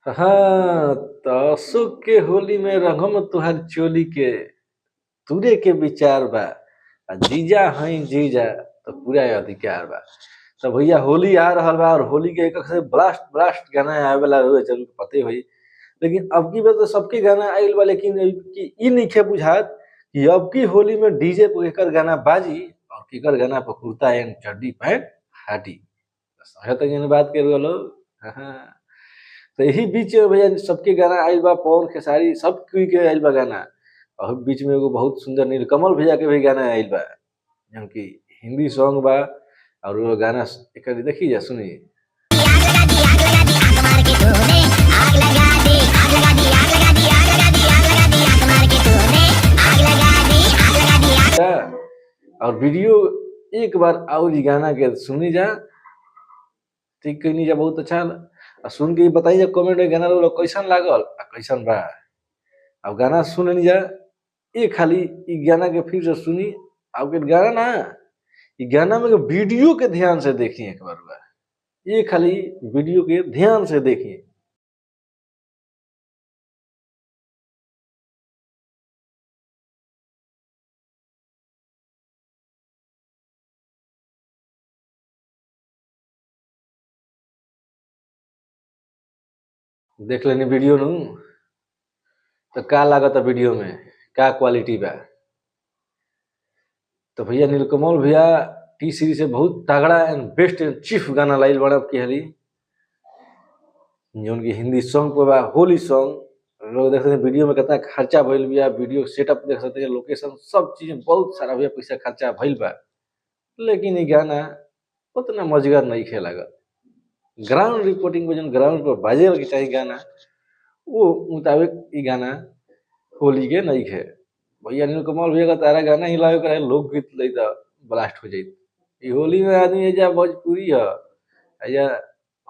हाँ, तो अशोक के होली में रंगम तुहार चोली के तुरे के विचार बा आ जीजा हई जीजा तो पूरा अधिकार बा। तो भैया होली आ रहल बा और होली के एक से ब्लास्ट ब्लास्ट गाना आवे वाला रहे जरूर पते होई। लेकिन अब की बार तो सबके गाना आइल बा, लेकिन ई नइखे बुझात कि अब की होली में डीजे पे केकर गाना बाजी और केकर गाना पे कुर्ता एंड चड्डी पैंट हाटी। समझ तक इन बात के रोलो। हाँ, तो यही बीच में भैया सबके गाना आइल बा, पवन खेसारी सब कोई के आइल बा गाना। और बीच में एगो बहुत सुंदर नीलकमल भैया के भी गाना आइल बा, जौन कि हिंदी सॉन्ग बा। और वो गाना एकर देखी जा सुनी। और वीडियो एक बार और गाना के सुनी जा, ठीक कहनी जा, बहुत अच्छा सुन के बताई जा कमेंट में गाना लोग कैसन लागल आ कैसन बा। अब गाना सुन जा, ये खाली ई गाना के फिर से सुनी। अब गाना ना, ई गाना में वीडियो के ध्यान से देखिए एक बार बा, ये खाली वीडियो के ध्यान से देखिए। देख लेनी वीडियो नु, तो का लागत वीडियो में, का क्वालिटी बा। तो भैया नीलकमल भैया टी सीरीज से बहुत तगड़ा एंड बेस्ट एंड चीफ गाना लाइल बड़ा की हली, जो उनकी हिंदी सॉन्ग पे बा, होली सॉन्ग। लोग देख सकते हैं वीडियो में कितना खर्चा भइल बिया, वीडियो सेटअप देख सकते हैं, लोकेशन सब चीज बहुत सारा भैया पैसा खर्चा भइल बा। लेकिन ये गाना उतना मजगर नहीं खे लागल। ग्राउंड रिपोर्टिंग में जो ग्राउंड पर बाजे के चाहिए गाना, वो मुताबिक ये गाना होली के नहीं खे। भैया नीलकमल भैया का तारा गाना ही लाओ करे लोकगीत ले तो ब्लास्ट हो जाई। ये होली में आदमी एजा भोजपुरी है, एजा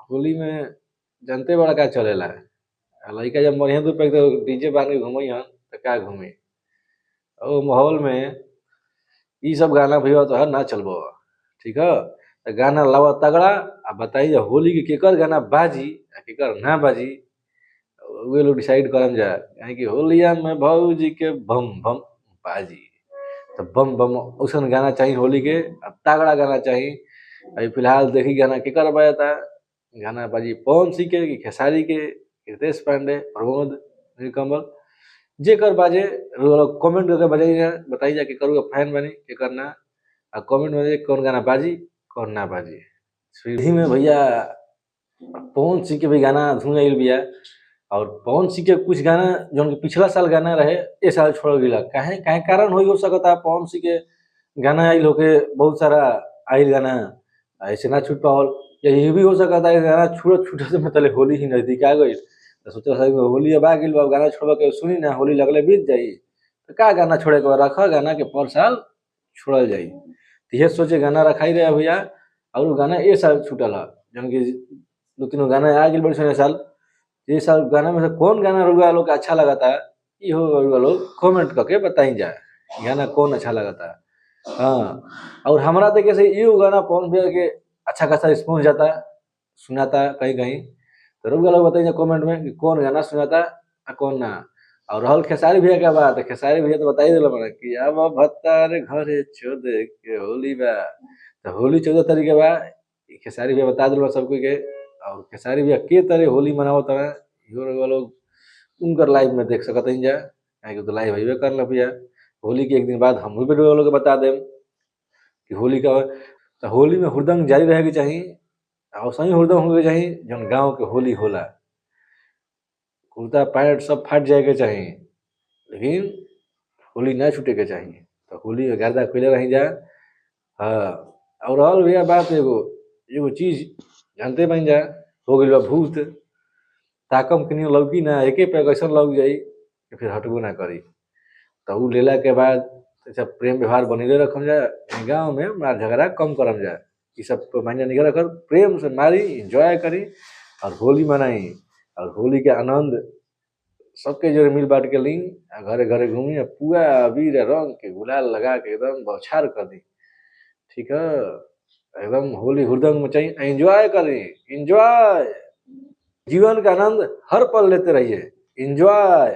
होली में जनते बड़ा का चलेला। लड़का जब मरिया दू पे तो डीजे बांध के घूमई हन तो का घूमे। ओ माहौल में ई सब गाना भैया तो हर ना चलबो, ठीक है। तो गाना लावा तगड़ा आ बताई जा होली के केकर गाना बाजी आ केकर ना बाजी, वे लोग डिसाइड करम जा। काहे कि होलिया में भौजी के बम बम बाजी, तो बम बम उसन गाना चाहिए होली के, अब तगड़ा गाना चाहिए। अभी फिलहाल देखी गाना केकर बजाता, गाना बाजी पवन सिंह के कि खेसारी के, रितेश पांडे, प्रमोद, नीलकमल, जेकर बाजे लोग कमेंट करके बताई जा कि करूँगा फैन बनी के करना। और कमेंट में कौन गाना बाजी कौन ना बाजी। सीढ़ी में भैया पवन सिंह के भी गाना धुन आइल बिया। और पवन सिंह के कुछ गाना जो पिछला साल गाना रहे ए साल छोड़ गिला, काहे काहे कारण हो सकता है। पवन सिंह के गाना आइल होके बहुत सारा आइल गाना ऐसे ना छूट पावल, या ये भी हो सकता है गाना छूटे से मतलब होली ही नजदीक आ गई, तो सोचा होली अब आ गई, अब गाना छोड़ के सुनी ना, होली लगले बीत जाई, तो का गाना छोड़े के रखा गाना के पर साल छोड़ल जाई। तो ये सोचे गाना रखाई रहे भैया। और गाना ए साल छूटल है, जौन की दो तीनों गाना आ गई बड़ी साल। ये साल गाना में से कौन गाना रुआ लोग अच्छा लगा था, ये हो लोग कमेंट करके बताई जाए गाना कौन अच्छा लगा था। हाँ, और हमारा तरीके से ये गाना पवन भैया के अच्छा खासा रिस्पॉन्स जाता सुनाता कहीं कहीं, तो रुआ लोग बताइए कमेंट में कि कौन गाना सुनाता कौन ना। और रहल खेसारी भैया का बात, खेसारी भैया तो बताई दिला बड़ा कि अब भत्तार घरे चौदह के होली बा, तो होली 14 तारीख के बा, खेसारी भैया बता दिला सबको के। और खेसारी भैया के तरह होली मनाओ तरह इहो लोग उनकर लाइव में देख सकते हैं जा, काहे तो लाइव हइबे करल भैया। होली के एक दिन बाद हम भी वीडियो लोग बता देम कि होली का, तो होली में हुरदंग जारी रहे के चाहिए, और सही हुरदंग होके चाहिए जौन गाँव के होली होला। कुर्ता पैंट सब फाट जाए के चाहिए, लेकिन होली ना छूटे के चाहिए। तो होली में गर्दा कैले रही जा। हाँ, और रहल भैया बात एगो चीज जानते बन जा, हो गई बा भूत, ताकम के नहीं लौकी ना, एके पे कैसन लौक जाई कि फिर हटबो ना करी। तो उ लेला के बाद सब प्रेम व्यवहार बनेले रखम जा, गाँव में मार झगड़ा कम करम जा। ये सब मायने नहीं रखल, प्रेम से मारी एंजॉय करी और होली मनाई। और होली के आनंद सबके जोरे मिल बांट के ली, घरे घरे घूमी, पूरा अबीर रंग के गुलाल लगा के एकदम बौछार कर दी, ठीक है। एकदम होली हुरदंग में चाहिए, एंजॉय करी एंजॉय। जीवन का आनंद हर पल लेते रहिए। एंजॉय।